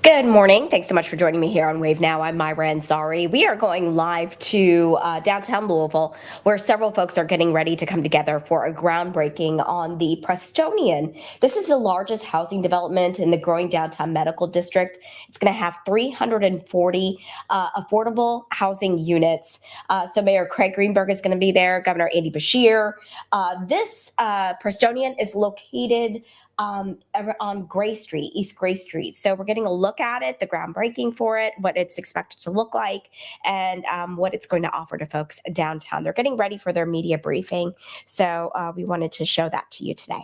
Good morning. Thanks so much for joining me here on Wave Now. I'm Myra Ansari. We are going live to downtown Louisville, where several folks are getting ready to come together for a groundbreaking on the Prestonian. This is the largest housing development in the growing downtown medical district. It's going to have 340 affordable housing units. So Mayor Craig Greenberg is going to be there, Governor Andy Beshear. This Prestonian is located on Gray Street, East Gray Street. So we're getting a look at it, the groundbreaking for it, what it's expected to look like, and what it's going to offer to folks downtown. They're getting ready for their media briefing. So we wanted to show that to you today.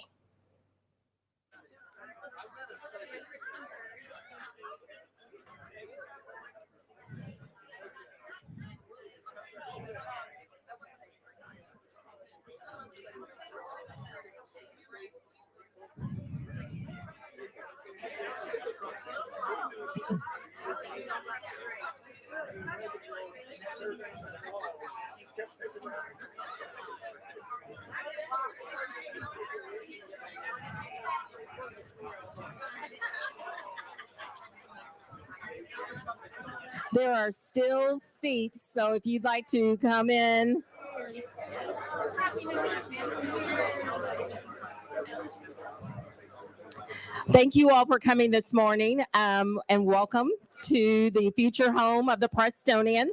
There are still seats, so if you'd like to come in. Thank you all for coming this morning, and welcome to the future home of the Prestonian.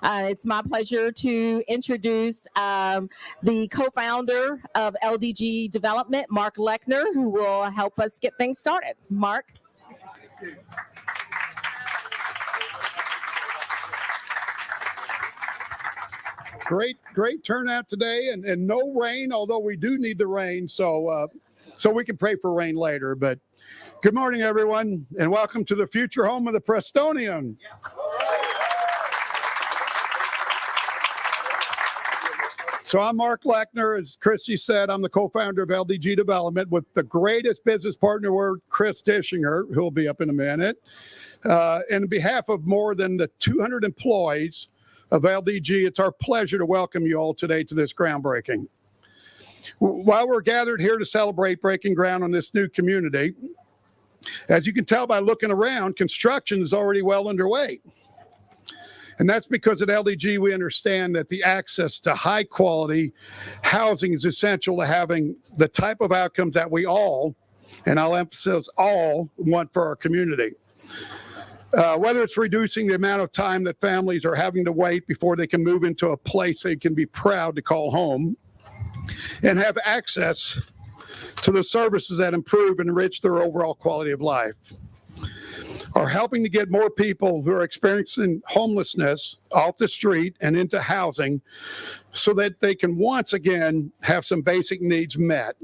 It's my pleasure to introduce the co-founder of LDG Development, Mark Lechner, who will help us get things started. Mark. Great turnout today, and no rain, although we do need the rain, so we can pray for rain later. But good morning, everyone, and welcome to the future home of the Prestonian. So I'm Mark Lechner. As Christy said, I'm the co-founder of LDG Development with the greatest business partner word, Chris Tishinger, who'll be up in a minute. And on behalf of more than the 200 employees of LDG, it's our pleasure to welcome you all today to this groundbreaking. While we're gathered here to celebrate breaking ground on this new community, as you can tell by looking around, construction is already well underway. And that's because at LDG, we understand that the access to high quality housing is essential to having the type of outcomes that we all, and I'll emphasize all, want for our community. Whether it's reducing the amount of time that families are having to wait before they can move into a place they can be proud to call home, and have access to the services that improve and enrich their overall quality of life, are helping to get more people who are experiencing homelessness off the street and into housing so that they can once again have some basic needs met.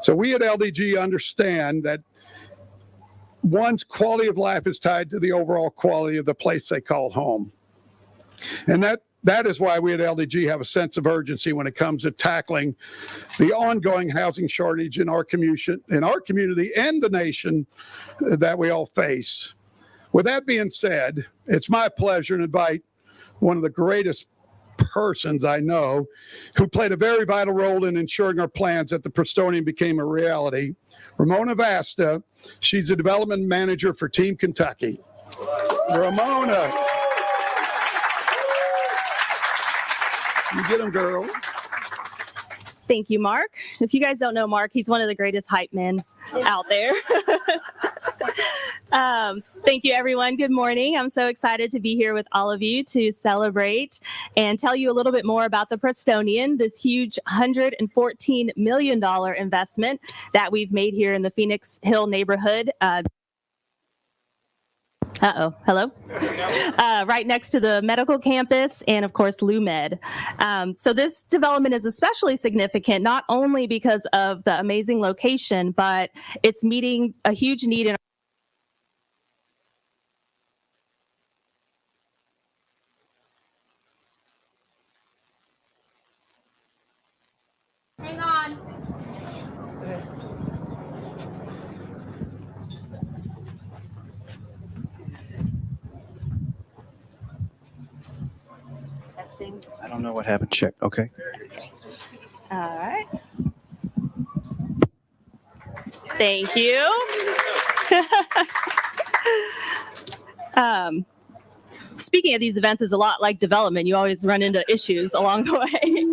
So we at LDG understand that one's quality of life is tied to the overall quality of the place they call home. And that is why we at LDG have a sense of urgency when it comes to tackling the ongoing housing shortage in our community and the nation that we all face. With that being said, it's my pleasure to invite one of the greatest persons I know who played a very vital role in ensuring our plans at the Prestonian became a reality, Ramona Vasta. She's a development manager for Team Kentucky. Ramona. You get them, girl. Thank you, Mark. If you guys don't know Mark, he's one of the greatest hype men out there. Thank you, everyone. Good morning. I'm so excited to be here with all of you to celebrate and tell you a little bit more about the Prestonian, this huge $114 million investment that we've made here in the Phoenix Hill neighborhood. Hello. Right next to the medical campus and, of course, LuMed. So this development is especially significant, not only because of the amazing location, but it's meeting a huge need in Hang on. testing. I don't know what happened. Check. Okay. All right. Thank you. Speaking of these events is a lot like development. You always run into issues along the way.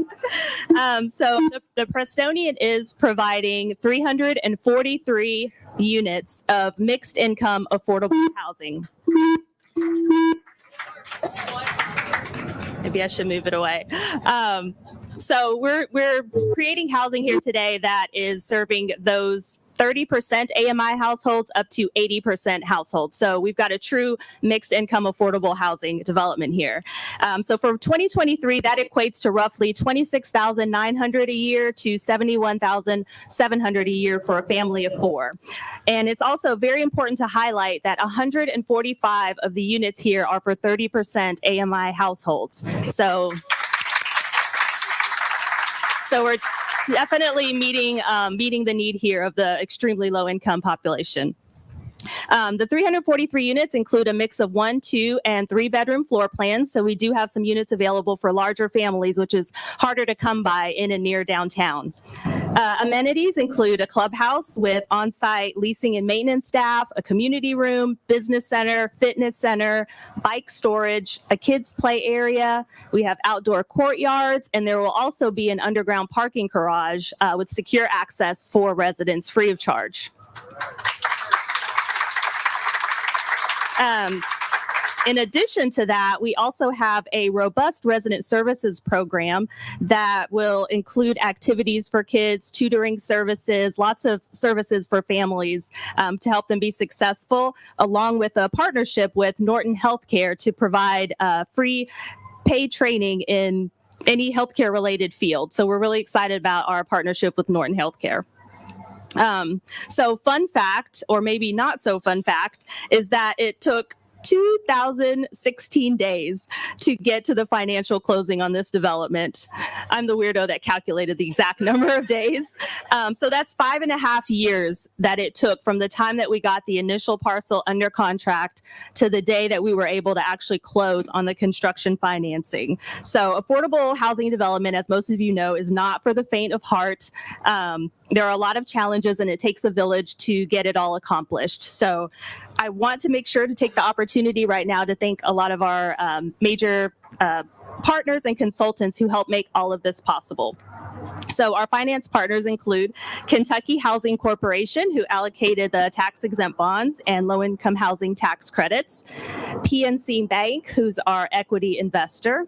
So the Prestonian is providing 343 units of mixed income affordable housing. Maybe I should move it away. So we're creating housing here today that is serving those 30% AMI households up to 80% households. So we've got a true mixed income affordable housing development here. So for 2023, that equates to roughly $26,900 a year to $71,700 a year for a family of four. And it's also very important to highlight that 145 of the units here are for 30% AMI households. So we're definitely meeting the need here of the extremely low income population. The 343 units include a mix of 1, 2, and 3 bedroom floor plans. So we do have some units available for larger families, which is harder to come by in and near downtown. Amenities include a clubhouse with on-site leasing and maintenance staff, a community room, business center, fitness center, bike storage, a kids play area. We have outdoor courtyards, and there will also be an underground parking garage with secure access for residents free of charge. In addition to that, we also have a robust resident services program that will include activities for kids, tutoring services, lots of services for families to help them be successful, along with a partnership with Norton Healthcare to provide free paid training in any healthcare related field. So we're really excited about our partnership with Norton Healthcare. So fun fact, or maybe not so fun fact, is that it took 2,016 days to get to the financial closing on this development. I'm the weirdo that calculated the exact number of days. So that's 5.5 years that it took from the time that we got the initial parcel under contract to the day that we were able to actually close on the construction financing. So affordable housing development, as most of you know, is not for the faint of heart. There are a lot of challenges, and it takes a village to get it all accomplished. So I want to make sure to take the opportunity right now to thank a lot of our major partners and consultants who help make all of this possible. So our finance partners include Kentucky Housing Corporation, who allocated the tax-exempt bonds and low-income housing tax credits, PNC Bank, who's our equity investor,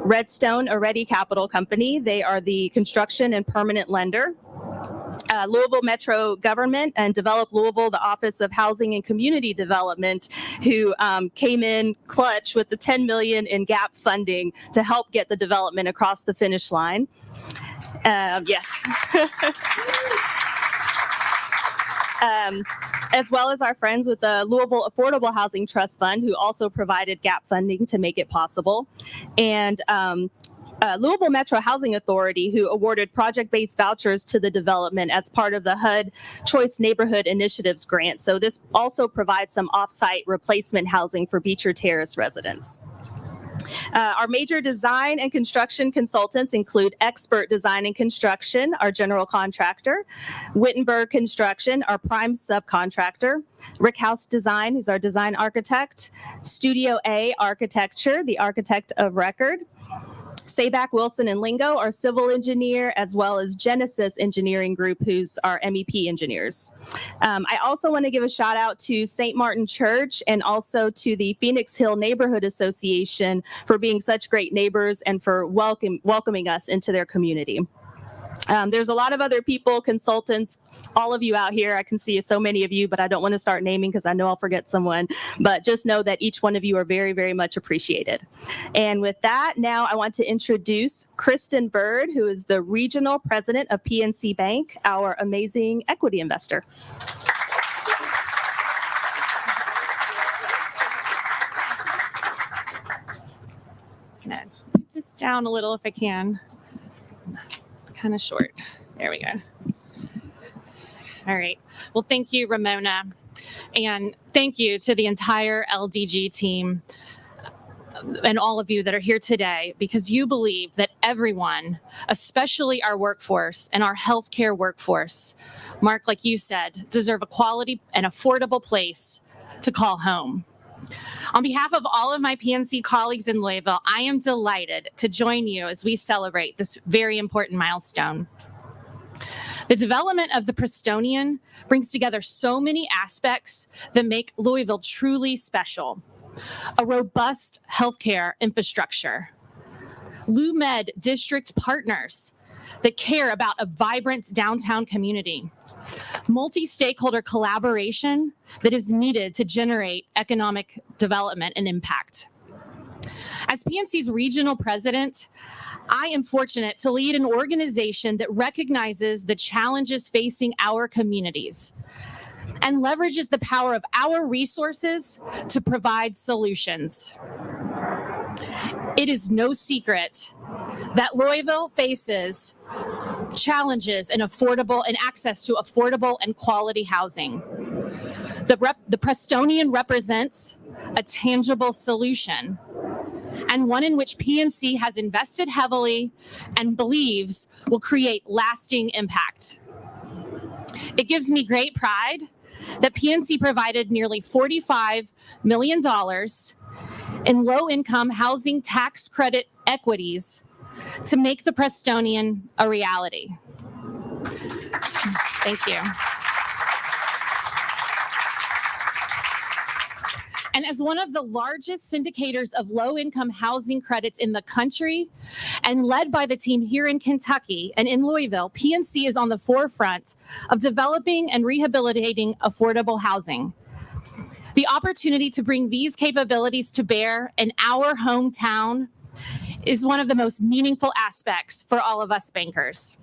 Redstone Already Capital Company, they are the construction and permanent lender, Louisville Metro Government and Develop Louisville, the Office of Housing and Community Development, who came in clutch with the $10 million in gap funding to help get the development across the finish line. Yes. As well as our friends with the Louisville Affordable Housing Trust Fund, who also provided gap funding to make it possible. And Louisville Metro Housing Authority, who awarded project-based vouchers to the development as part of the HUD Choice Neighborhood Initiatives grant. So this also provides some off-site replacement housing for Beecher Terrace residents. Our major design and construction consultants include Expert Design and Construction, our general contractor, Wittenberg Construction, our prime subcontractor, Rickhouse Design, who's our design architect, Studio A Architecture, the architect of record, Sabak, Wilson, and Lingo, our civil engineer, as well as Genesis Engineering Group, who's our MEP engineers. I also want to give a shout out to St. Martin Church and also to the Phoenix Hill Neighborhood Association for being such great neighbors and for welcoming us into their community. There's a lot of other people, consultants, all of you out here. I can see so many of you, but I don't want to start naming because I know I'll forget someone. But just know that each one of you are very, very much appreciated. And with that, now I want to introduce Kristen Bird, who is the regional president of PNC Bank, our amazing equity investor. Move this down a little if I can. Kind of short. There we go. All right. Well, thank you, Ramona. And thank you to the entire LDG team and all of you that are here today, because you believe that everyone, especially our workforce and our healthcare workforce, Mark, like you said, deserve a quality and affordable place to call home. On behalf of all of my PNC colleagues in Louisville, I am delighted to join you as we celebrate this very important milestone. The development of the Prestonian brings together so many aspects that make Louisville truly special. A robust healthcare infrastructure, LouMed district partners that care about a vibrant downtown community, multi-stakeholder collaboration that is needed to generate economic development and impact. As PNC's regional president, I am fortunate to lead an organization that recognizes the challenges facing our communities and leverages the power of our resources to provide solutions. It is no secret that Louisville faces challenges in access to affordable and quality housing. The Prestonian represents a tangible solution, and one in which PNC has invested heavily and believes will create lasting impact. It gives me great pride that PNC provided nearly $45 million in low-income housing tax credit equities to make the Prestonian a reality. Thank you. And as one of the largest syndicators of low-income housing credits in the country, and led by the team here in Kentucky and in Louisville, PNC is on the forefront of developing and rehabilitating affordable housing. The opportunity to bring these capabilities to bear in our hometown is one of the most meaningful aspects for all of us bankers.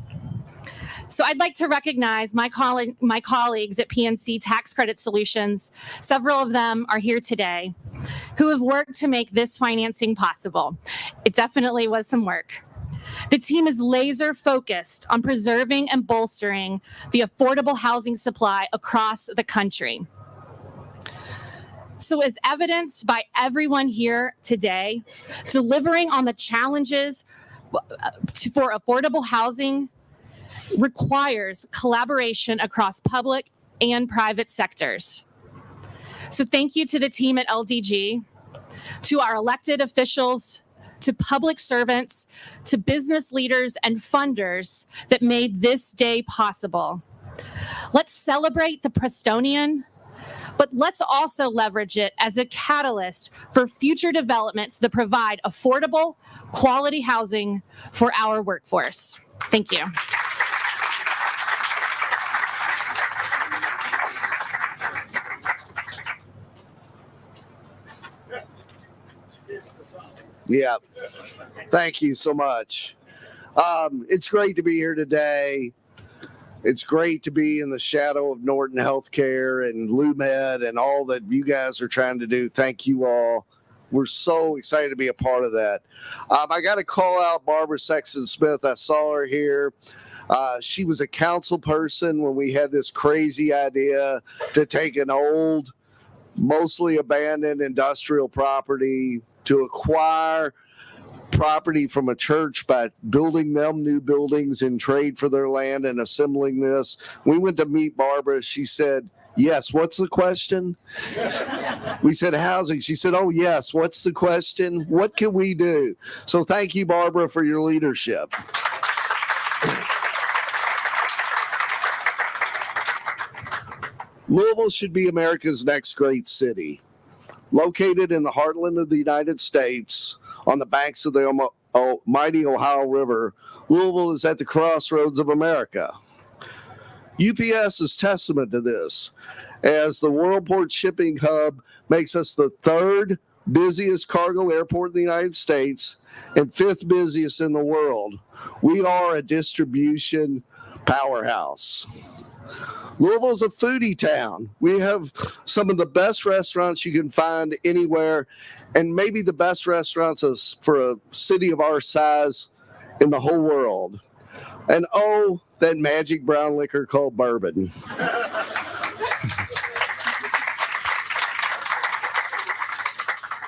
So I'd like to recognize my colleagues at PNC Tax Credit Solutions. Several of them are here today who have worked to make this financing possible. It definitely was some work. The team is laser focused on preserving and bolstering the affordable housing supply across the country. So as evidenced by everyone here today, delivering on the challenges for affordable housing requires collaboration across public and private sectors. So thank you to the team at LDG, to our elected officials, to public servants, to business leaders and funders that made this day possible. Let's celebrate the Prestonian, but let's also leverage it as a catalyst for future developments that provide affordable, quality housing for our workforce. Thank you. Yeah, thank you so much. It's great to be here today. It's great to be in the shadow of Norton Healthcare and LouMed and all that you guys are trying to do. Thank you all. We're so excited to be a part of that. I got to call out Barbara Sexton Smith. I saw her here. She was a council person when we had this crazy idea to take an old, mostly abandoned industrial property, to acquire property from a church by building them new buildings in trade for their land and assembling this. We went to meet Barbara. She said, "Yes, what's the question?" We said housing. She said, "Oh, yes, what's the question? What can we do?" So thank you, Barbara, for your leadership. Louisville should be America's next great city. Located in the heartland of the United States, on the banks of the mighty Ohio River, Louisville is at the crossroads of America. UPS is testament to this, as the Worldport shipping hub makes us the third busiest cargo airport in the United States and fifth busiest in the world. We are a distribution powerhouse. Louisville is a foodie town. We have some of the best restaurants you can find anywhere, and maybe the best restaurants for a city of our size in the whole world. And oh, that magic brown liquor called bourbon.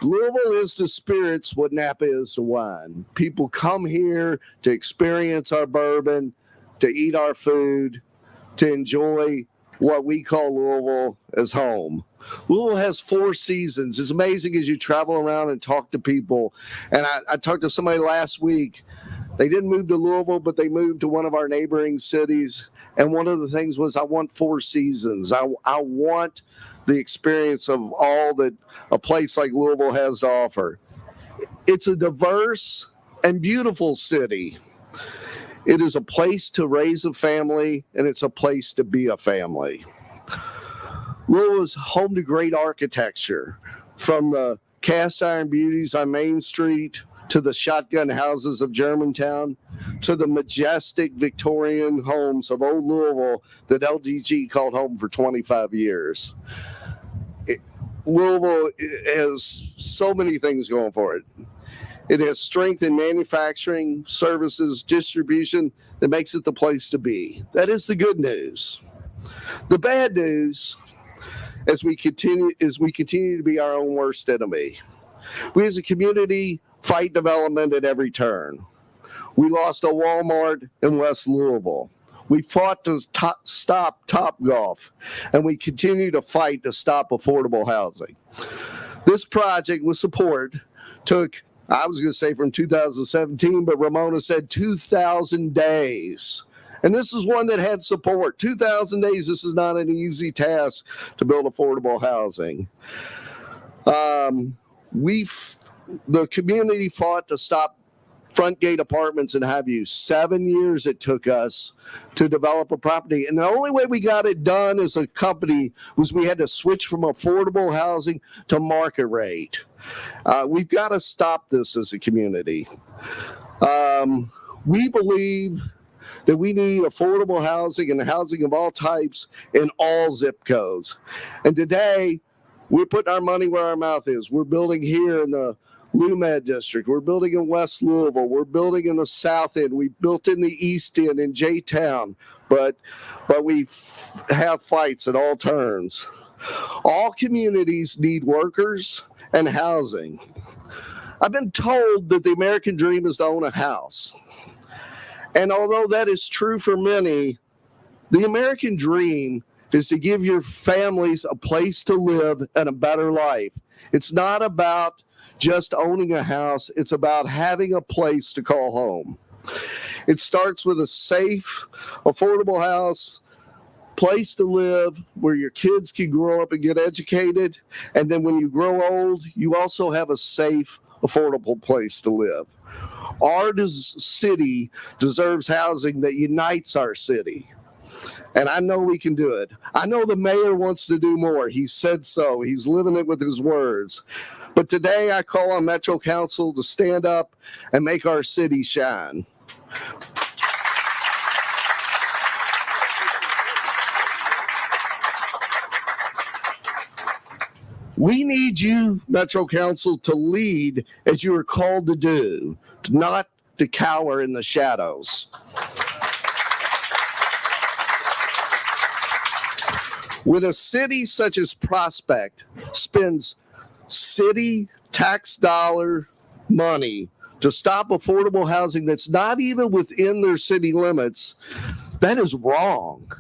Louisville is to spirits what Napa is to wine. People come here to experience our bourbon, to eat our food, to enjoy what we call Louisville as home. Louisville has 4 seasons. It's amazing as you travel around and talk to people. And I talked to somebody last week. They didn't move to Louisville, but they moved to one of our neighboring cities. And one of the things was, I want 4 seasons. I want the experience of all that a place like Louisville has to offer. It's a diverse and beautiful city. It is a place to raise a family, and it's a place to be a family. Louisville is home to great architecture, from the cast iron beauties on Main Street to the shotgun houses of Germantown, to the majestic Victorian homes of old Louisville that LDG called home for 25 years. Louisville has so many things going for it. It has strength in manufacturing, services, distribution that makes it the place to be. That is the good news. The bad news, as we continue to be our own worst enemy. We as a community fight development at every turn. We lost a Walmart in West Louisville. We fought to stop Topgolf, and we continue to fight to stop affordable housing. This project with support took, I was going to say from 2017, but Ramona said 2,000 days. And this is one that had support. 2,000 days, this is not an easy task to build affordable housing. The community fought to stop front gate apartments in Highview. 7 years it took us to develop a property. And the only way we got it done as a company was we had to switch from affordable housing to market rate. We've got to stop this as a community. We believe that we need affordable housing and housing of all types in all zip codes. And today, we're putting our money where our mouth is. We're building here in the LUMED district. We're building in West Louisville. We're building in the South End. We built in the East End in J-Town, but we have fights at all turns. All communities need workers and housing. I've been told that the American dream is to own a house. And although that is true for many, the American dream is to give your families a place to live and a better life. It's not about just owning a house. It's about having a place to call home. It starts with a safe, affordable house, place to live where your kids can grow up and get educated. And then when you grow old, you also have a safe, affordable place to live. Our city deserves housing that unites our city. And I know we can do it. I know the mayor wants to do more. He said so. He's living it with his words. But today I call on Metro Council to stand up and make our city shine. We need you, Metro Council, to lead as you are called to do, not to cower in the shadows. When a city such as Prospect spends city tax dollar money to stop affordable housing that's not even within their city limits, that is wrong.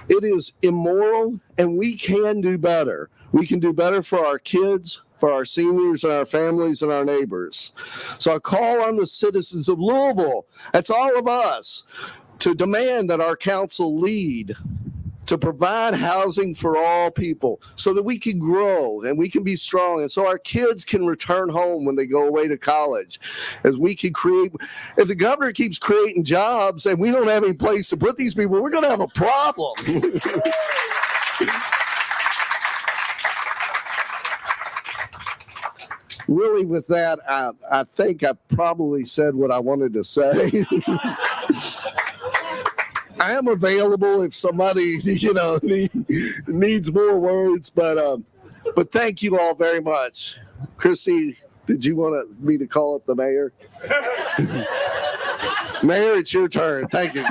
It is immoral, and we can do better. We can do better for our kids, for our seniors, and our families, and our neighbors. So I call on the citizens of Louisville, that's all of us, to demand that our council lead to provide housing for all people so that we can grow and we can be strong, and so our kids can return home when they go away to college. As we can create, if the governor keeps creating jobs and we don't have any place to put these people, we're going to have a problem. Really, with that, I think I probably said what I wanted to say. I am available if somebody, needs more words, but thank you all very much. Christy, did you want me to call up the mayor? Mayor, it's your turn. Thank you.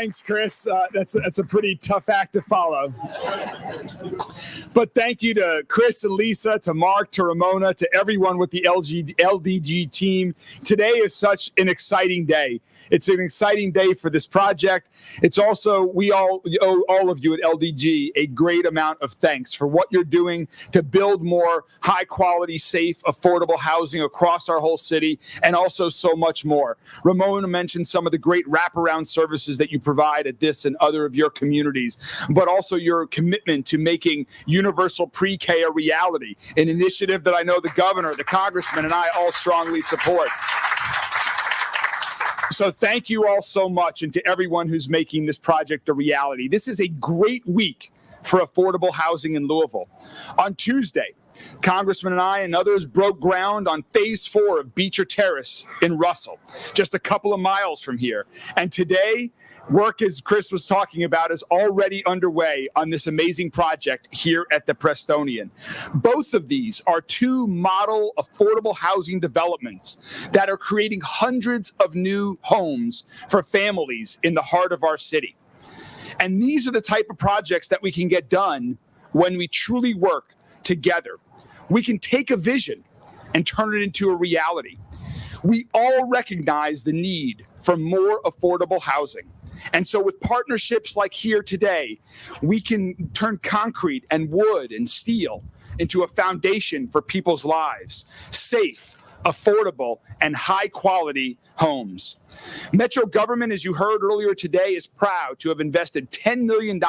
Thanks, Chris. That's a pretty tough act to follow. But thank you to Chris and Lisa, to Mark, to Ramona, to everyone with the LDG team. Today is such an exciting day. It's an exciting day for this project. It's also, we all owe all of you at LDG a great amount of thanks for what you're doing to build more high quality, safe, affordable housing across our whole city, and also so much more. Ramona mentioned some of the great wraparound services that you provide at this and other of your communities, but also your commitment to making universal pre-K a reality, an initiative that I know the governor, the congressman, and I all strongly support. So thank you all so much, and to everyone who's making this project a reality. This is a great week for affordable housing in Louisville. On Tuesday, Congressman and I and others broke ground on phase 4 of Beecher Terrace in Russell, just a couple of miles from here. And today, work, as Chris was talking about, is already underway on this amazing project here at the Prestonian. Both of these are 2 model affordable housing developments that are creating hundreds of new homes for families in the heart of our city. And these are the type of projects that we can get done when we truly work together. We can take a vision and turn it into a reality. We all recognize the need for more affordable housing. And so with partnerships like here today, we can turn concrete and wood and steel into a foundation for people's lives, safe, affordable, and high quality homes. Metro government, as you heard earlier today, is proud to have invested $10 million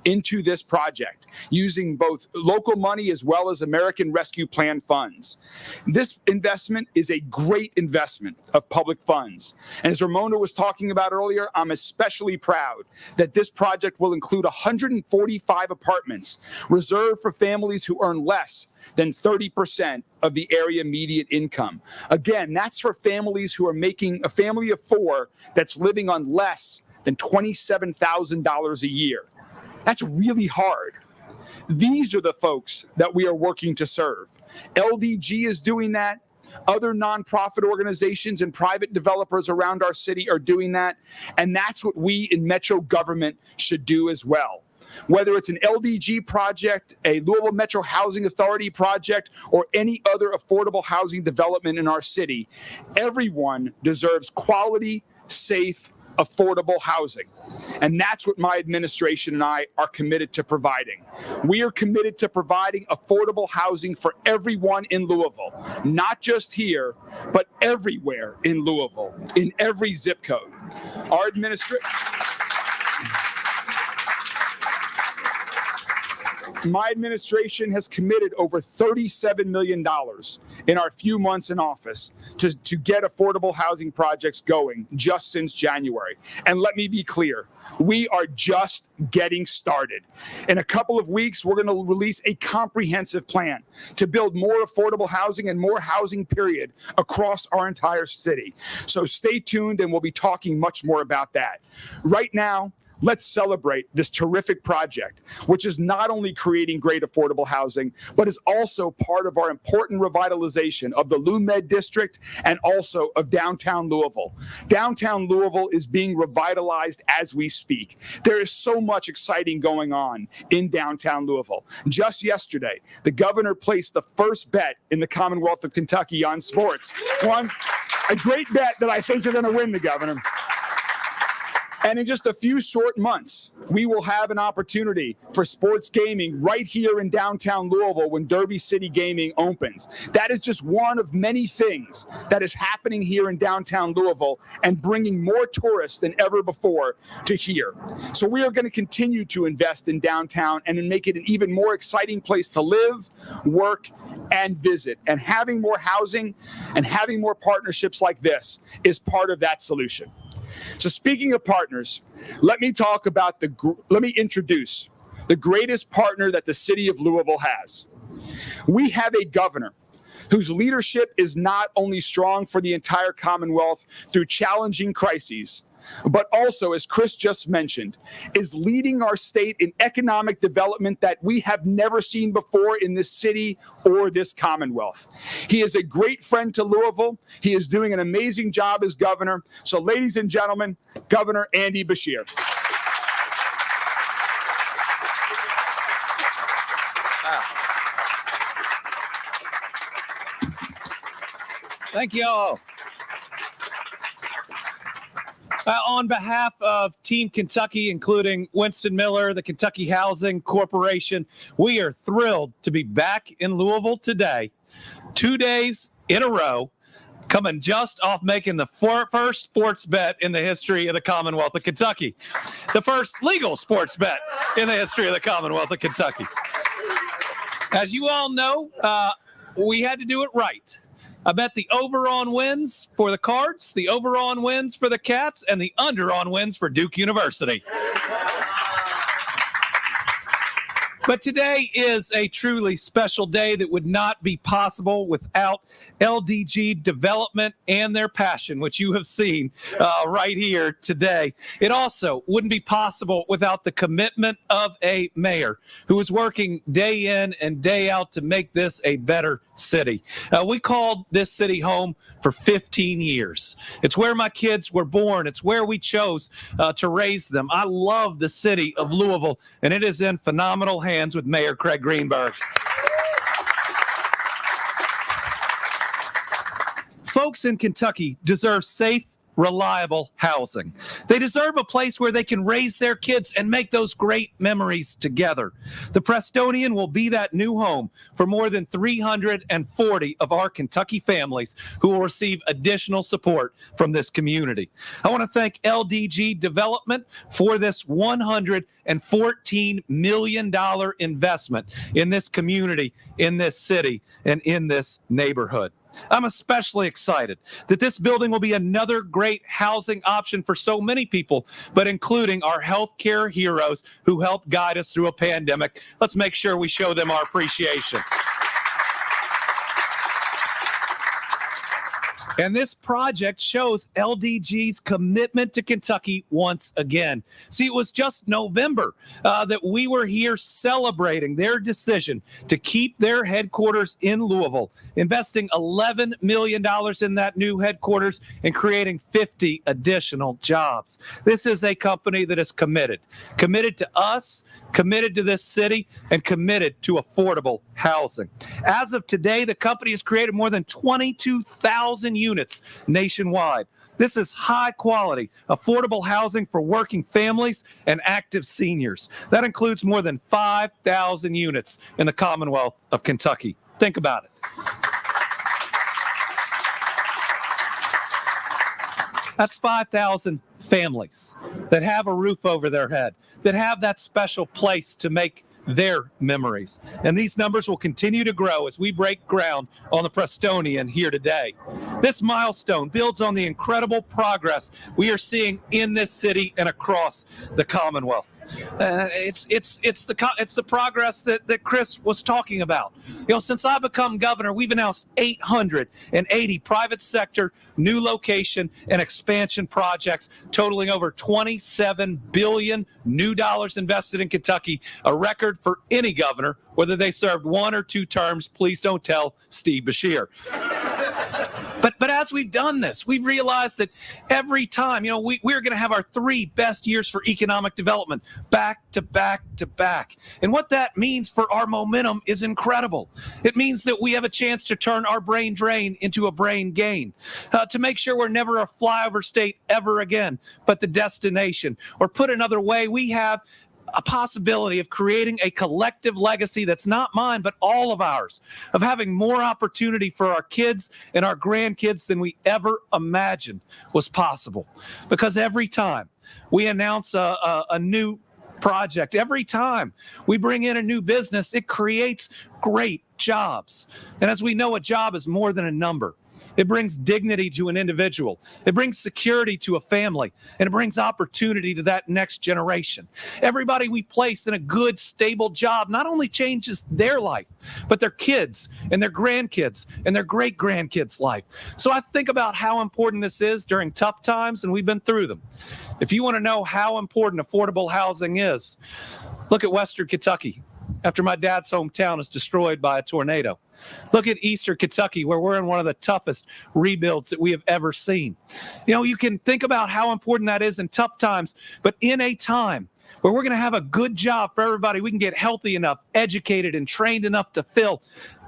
into this project, using both local money as well as American Rescue Plan funds. This investment is a great investment of public funds. And as Ramona was talking about earlier, I'm especially proud that this project will include 145 apartments reserved for families who earn less than 30% of the area median income. Again, that's for families who are making a family of 4 that's living on less than $27,000 a year. That's really hard. These are the folks that we are working to serve. LDG is doing that. Other nonprofit organizations and private developers around our city are doing that. And that's what we in Metro government should do as well. Whether it's an LDG project, a Louisville Metro Housing Authority project, or any other affordable housing development in our city, everyone deserves quality, safe, affordable housing. And that's what my administration and I are committed to providing. We are committed to providing affordable housing for everyone in Louisville, not just here, but everywhere in Louisville, in every zip code. Our administration... My administration has committed over $37 million in our few months in office to get affordable housing projects going just since January. And let me be clear, we are just getting started. In a couple of weeks, we're going to release a comprehensive plan to build more affordable housing and more housing, period, across our entire city. So stay tuned, and we'll be talking much more about that. Right now, let's celebrate this terrific project, which is not only creating great affordable housing, but is also part of our important revitalization of the LouMed district and also of downtown Louisville. Downtown Louisville is being revitalized as we speak. There is so much exciting going on in downtown Louisville. Just yesterday, the governor placed the first bet in the Commonwealth of Kentucky on sports. A great bet that I think you're going to win, the governor. And in just a few short months, we will have an opportunity for sports gaming right here in downtown Louisville when Derby City Gaming opens. That is just one of many things that is happening here in downtown Louisville and bringing more tourists than ever before to here. So we are going to continue to invest in downtown and make it an even more exciting place to live, work, and visit. And having more housing and having more partnerships like this is part of that solution. So speaking of partners, let me introduce the greatest partner that the city of Louisville has. We have a governor whose leadership is not only strong for the entire Commonwealth through challenging crises, but also, as Chris just mentioned, is leading our state in economic development that we have never seen before in this city or this Commonwealth. He is a great friend to Louisville. He is doing an amazing job as governor. So, ladies and gentlemen, Governor Andy Beshear. Thank you all. On behalf of Team Kentucky, including Winston Miller, the Kentucky Housing Corporation, we are thrilled to be back in Louisville today, 2 days in a row, coming just off making the first sports bet in the history of the Commonwealth of Kentucky, the first legal sports bet in the history of the Commonwealth of Kentucky. As you all know, we had to do it right. I bet the over on wins for the Cards, the over on wins for the Cats, and the under on wins for Duke University. But today is a truly special day that would not be possible without LDG Development and their passion, which you have seen right here today. It also wouldn't be possible without the commitment of a mayor who is working day in and day out to make this a better city. We called this city home for 15 years. It's where my kids were born. It's where we chose to raise them. I love the city of Louisville, and it is in phenomenal hands with Mayor Craig Greenberg. Folks in Kentucky deserve safe, reliable housing. They deserve a place where they can raise their kids and make those great memories together. The Prestonian will be that new home for more than 340 of our Kentucky families who will receive additional support from this community. I want to thank LDG Development for this $114 million investment in this community, in this city, and in this neighborhood. I'm especially excited that this building will be another great housing option for so many people, but including our healthcare heroes who helped guide us through a pandemic. Let's make sure we show them our appreciation. And this project shows LDG's commitment to Kentucky once again. See, it was just November that we were here celebrating their decision to keep their headquarters in Louisville, investing $11 million in that new headquarters and creating 50 additional jobs. This is a company that is committed to us, committed to this city, and committed to affordable housing. As of today, the company has created more than 22,000 units nationwide. This is high quality, affordable housing for working families and active seniors. That includes more than 5,000 units in the Commonwealth of Kentucky. Think about it. That's 5,000 families that have a roof over their head, that have that special place to make their memories. And these numbers will continue to grow as we break ground on the Prestonian here today. This milestone builds on the incredible progress we are seeing in this city and across the Commonwealth. It's the progress that Chris was talking about. You know, since I've become governor, we've announced 880 private sector new location and expansion projects totaling over $27 billion new dollars invested in Kentucky, a record for any governor, whether they served 1 or 2 terms. Please don't tell Steve Beshear. But as we've done this, we've realized that every time, you know, we're going to have our 3 best years for economic development back to back to back. And what that means for our momentum is incredible. It means that we have a chance to turn our brain drain into a brain gain, to make sure we're never a flyover state ever again, but the destination. Or put another way, we have a possibility of creating a collective legacy that's not mine, but all of ours, of having more opportunity for our kids and our grandkids than we ever imagined was possible. Because every time we announce a new project, every time we bring in a new business, it creates great jobs. And as we know, a job is more than a number. It brings dignity to an individual. It brings security to a family, and it brings opportunity to that next generation. Everybody we place in a good, stable job not only changes their life, but their kids and their grandkids and their great-grandkids' life. So I think about how important this is during tough times, and we've been through them. If you want to know how important affordable housing is, look at Western Kentucky after my dad's hometown is destroyed by a tornado. Look at Eastern Kentucky, where we're in one of the toughest rebuilds that we have ever seen. You know, you can think about how important that is in tough times, but in a time where we're going to have a good job for everybody, we can get healthy enough, educated, and trained enough to fill.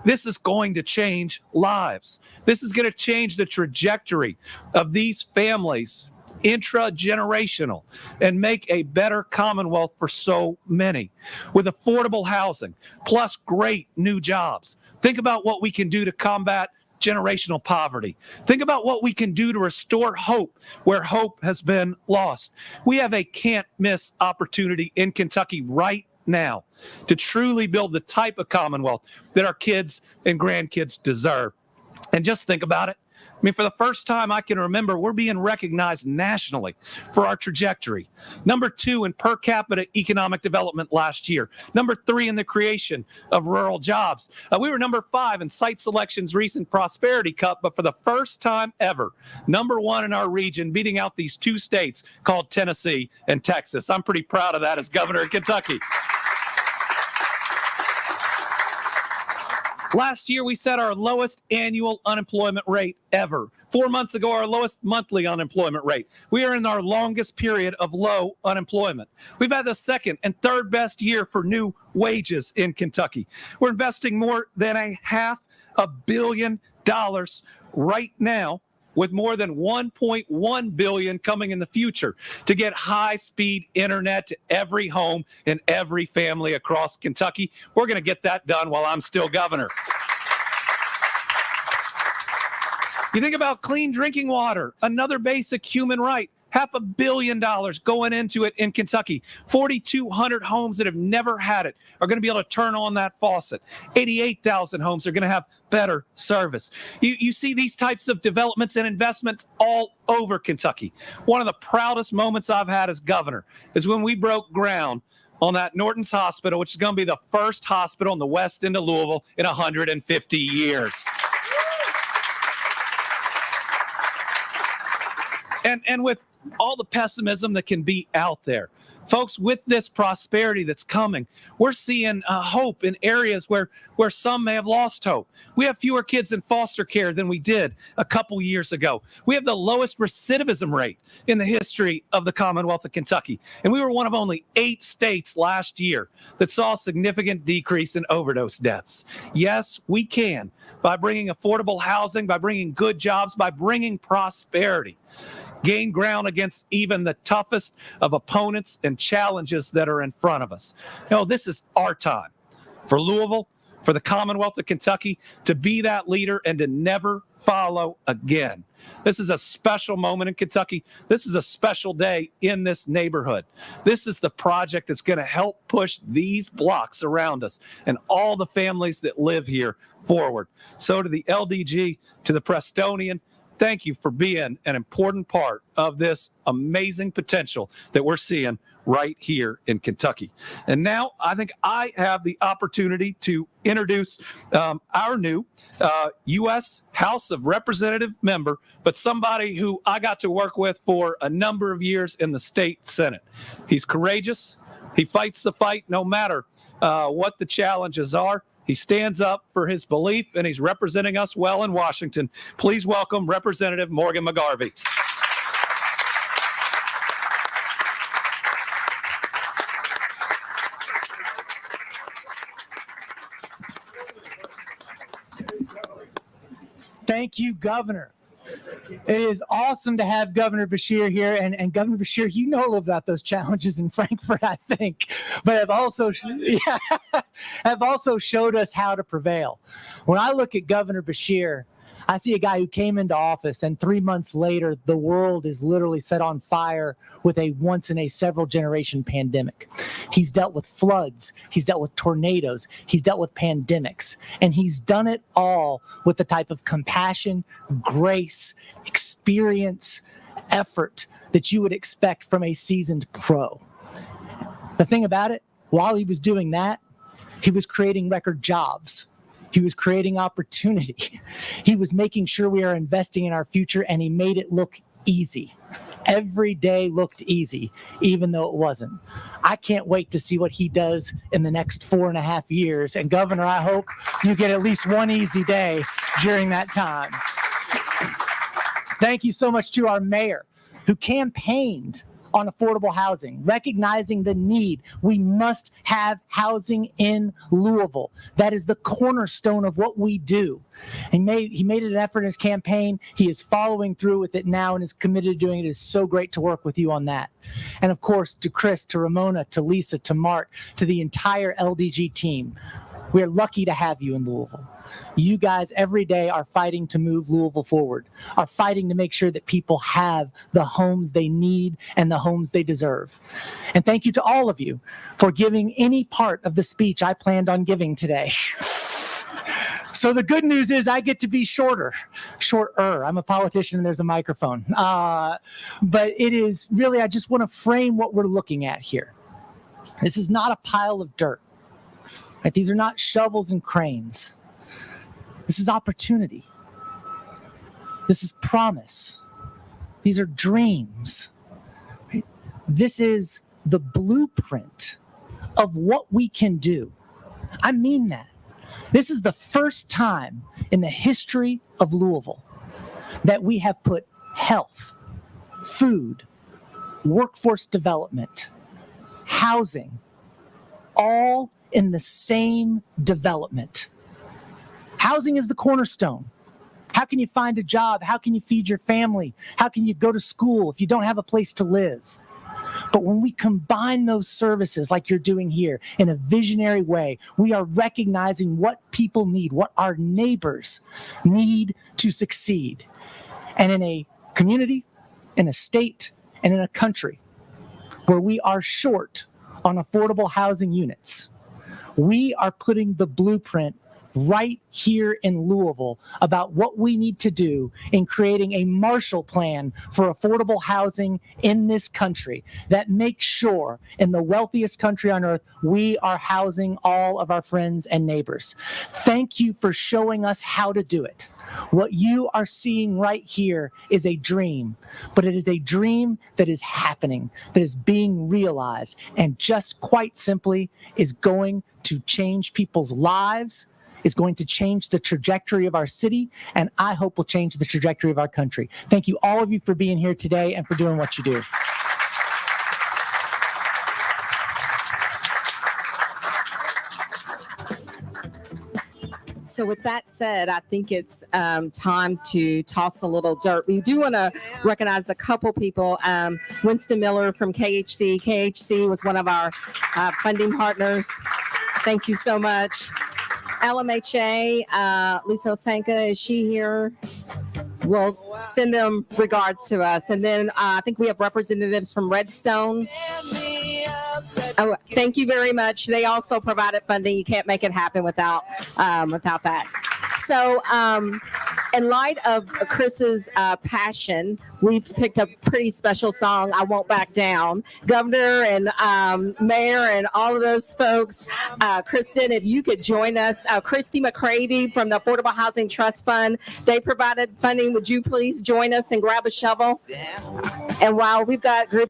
This is going to change lives. This is going to change the trajectory of these families, intra-generational, and make a better Commonwealth for so many. With affordable housing, plus great new jobs. Think about what we can do to combat generational poverty. Think about what we can do to restore hope where hope has been lost. We have a can't-miss opportunity in Kentucky right now to truly build the type of Commonwealth that our kids and grandkids deserve. And just think about it. I mean, for the first time I can remember, we're being recognized nationally for our trajectory. Number 2 in per capita economic development last year. Number 3 in the creation of rural jobs. We were number 5 in Site Selection's recent Prosperity Cup, but for the first time ever, number 1 in our region, beating out these 2 states called Tennessee and Texas. I'm pretty proud of that as governor of Kentucky. Last year, we set our lowest annual unemployment rate ever. 4 months ago, our lowest monthly unemployment rate. We are in our longest period of low unemployment. We've had the second and third best year for new wages in Kentucky. We're investing more than $500 million right now, with more than $1.1 billion coming in the future to get high-speed internet to every home and every family across Kentucky. We're going to get that done while I'm still governor. You think about clean drinking water, another basic human right. $500 million going into it in Kentucky. 4,200 homes that have never had it are going to be able to turn on that faucet. 88,000 homes are going to have better service. You see these types of developments and investments all over Kentucky. One of the proudest moments I've had as governor is when we broke ground on that Norton's Hospital, which is going to be the first hospital in the west end of Louisville in 150 years. And with all the pessimism that can be out there, folks, with this prosperity that's coming, we're seeing hope in areas where some may have lost hope. We have fewer kids in foster care than we did a couple years ago. We have the lowest recidivism rate in the history of the Commonwealth of Kentucky. And we were one of only 8 states last year that saw a significant decrease in overdose deaths. Yes, we can, by bringing affordable housing, by bringing good jobs, by bringing prosperity, gain ground against even the toughest of opponents and challenges that are in front of us. You know, this is our time for Louisville, for the Commonwealth of Kentucky, to be that leader and to never follow again. This is a special moment in Kentucky. This is a special day in this neighborhood. This is the project that's going to help push these blocks around us and all the families that live here forward. So to the LDG, to the Prestonian, thank you for being an important part of this amazing potential that we're seeing right here in Kentucky. And now I think I have the opportunity to introduce our new U.S. House of Representative member, but somebody who I got to work with for a number of years in the state Senate. He's courageous. He fights the fight no matter what the challenges are. He stands up for his belief, and he's representing us well in Washington. Please welcome Representative Morgan McGarvey. Thank you, Governor. It is awesome to have Governor Beshear here. And Governor Beshear, you know about those challenges in Frankfurt, I think, but have also showed us how to prevail. When I look at Governor Beshear, I see a guy who came into office and 3 months later, the world is literally set on fire with a once in a several generation pandemic. He's dealt with floods. He's dealt with tornadoes. He's dealt with pandemics. And he's done it all with the type of compassion, grace, experience, effort that you would expect from a seasoned pro. The thing about it, while he was doing that, he was creating record jobs. He was creating opportunity. He was making sure we are investing in our future, and he made it look easy. Every day looked easy, even though it wasn't. I can't wait to see what he does in the next 4.5 years. And Governor, I hope you get at least one easy day during that time. Thank you so much to our mayor who campaigned on affordable housing, recognizing the need. We must have housing in Louisville. That is the cornerstone of what we do. He made an effort in his campaign. He is following through with it now and is committed to doing it. It is so great to work with you on that. And of course, to Chris, to Ramona, to Lisa, to Mark, to the entire LDG team. We are lucky to have you in Louisville. You guys every day are fighting to move Louisville forward, are fighting to make sure that people have the homes they need and the homes they deserve. And thank you to all of you for giving any part of the speech I planned on giving today. So the good news is I get to be shorter. I'm a politician and there's a microphone. But it is really, I just want to frame what we're looking at here. This is not a pile of dirt. Right? These are not shovels and cranes. This is opportunity. This is promise. These are dreams. Right? This is the blueprint of what we can do. I mean that. This is the first time in the history of Louisville that we have put health, food, workforce development, housing, all in the same development. Housing is the cornerstone. How can you find a job? How can you feed your family? How can you go to school if you don't have a place to live? But when we combine those services like you're doing here in a visionary way, we are recognizing what people need, what our neighbors need to succeed. And in a community, in a state, and in a country where we are short on affordable housing units, we are putting the blueprint right here in Louisville about what we need to do in creating a Marshall Plan for affordable housing in this country that makes sure in the wealthiest country on earth, we are housing all of our friends and neighbors. Thank you for showing us how to do it. What you are seeing right here is a dream, but it is a dream that is happening, that is being realized, and just quite simply is going to change people's lives, is going to change the trajectory of our city, and I hope will change the trajectory of our country. Thank you, all of you, for being here today and for doing what you do. So with that said, I think it's time to toss a little dirt. We do want to recognize a couple people. Winston Miller from KHC. KHC was one of our funding partners. Thank you so much. LMHA, Lisa Osanka, is she here? We'll send them regards to us. And then I think we have representatives from Redstone. Oh, thank you very much. They also provided funding. You can't make it happen without that. So in light of Chris's passion, we've picked a pretty special song, I Won't Back Down. Governor and Mayor and all of those folks, Kristen, if you could join us. Christy McCravey from the Affordable Housing Trust Fund, they provided funding. Would you please join us and grab a shovel? And while we've got group